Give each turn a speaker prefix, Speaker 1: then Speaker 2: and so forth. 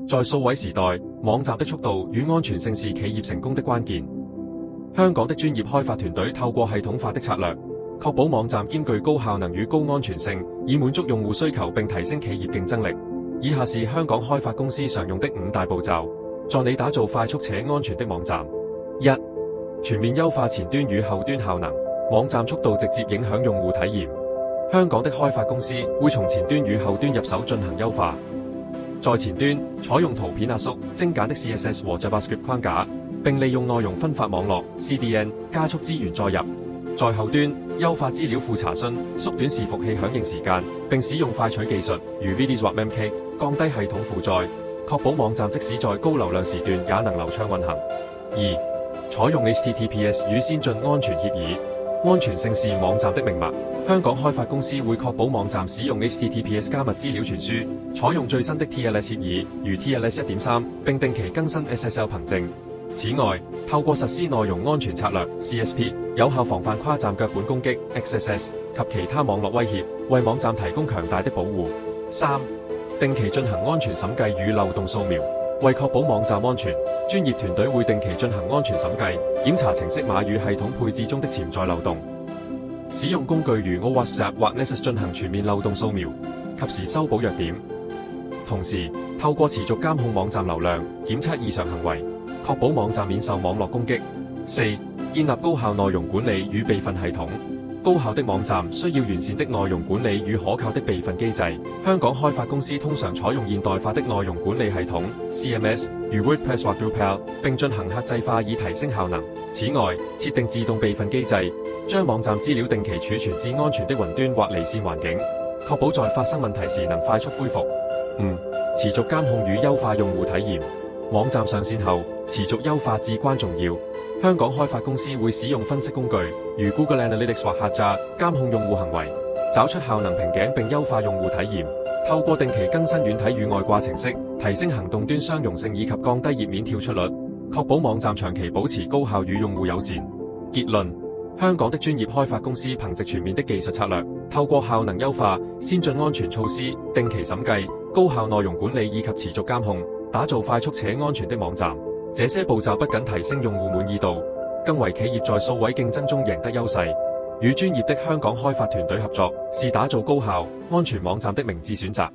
Speaker 1: 在數位時代，網站的速度與安全性是企業成功的關鍵。香港的專業開發團隊透過系統化的策略，確保網站兼具高效能與高安全性，以滿足用戶需求並提升企業競爭力。以下是香港開發公司常用的5大步驟，助你打造快速且安全的網站。1. 全面優化前端與後端效能，網站速度直接影響用戶體驗。香港的開發公司會從前端與後端入手進行優化。在前端，採用圖片壓縮、精簡的 CSS 和 JavaScript 框架，並利用內容分發網絡 CDN 加速資源載入。在後端，優化資料庫查詢，縮短伺服器響應時間，並使用快取技術，如 VDIS 或 Memcached，降低系統負載，確保網站即使在高流量時段也能流暢運行。2. 採用 HTTPS 與先進安全協議，安全性是網站的命脈。香港開發公司會確保網站使用 HTTPS 加密資料傳輸，採用最新的 TLS 協議，如 TLS 1.3，並定期更新 SSL 憑證。此外，透過實施內容安全策略 CSP， 有效防範跨站腳本攻擊 XSS 及其他網絡威脅，為網站提供強大的保護。3. 定期進行安全審計與漏洞掃描，為確保網站安全，專業團隊會定期進行安全審計，檢查程式碼與系統配置中的潛在漏洞。使用工具如 OWASP 或 Nessus 進行全面漏洞掃描，及時修補弱點。同時，透過持續監控網站流量，檢測異常行為，確保網站免受網絡攻擊。4. 建立高效內容管理與備份系統。高效的網站需要完善的內容管理與可靠的備份機制。香港開發公司通常採用現代化的內容管理系統 CMS， 如 WordPress 或 Drupal， 並進行客製化以提升效能。此外，設定自動備份機制，將網站資料定期儲存至安全的雲端或離線環境，確保在發生問題時能快速恢復。5. 持續監控與優化用戶體驗。網站上線後，持續優化至關重要。香港開發公司會使用分析工具，如 Google Analytics 或 Hotjar， 監控用戶行為，找出效能瓶頸並優化用戶體驗。透過定期更新軟體與外掛程式，提升行動端相容性以及降低頁面跳出率，確保網站長期保持高效與用戶友善。結論：香港的專業開發公司憑藉全面的技術策略，透過效能優化、先進安全措施、定期審計、高效內容管理以及持續監控，打造快速且安全的網站。這些步驟不僅提升用戶滿意度，更為企業在數位競爭中贏得優勢。與專業的香港開發團隊合作，是打造高效、安全網站的明智選擇。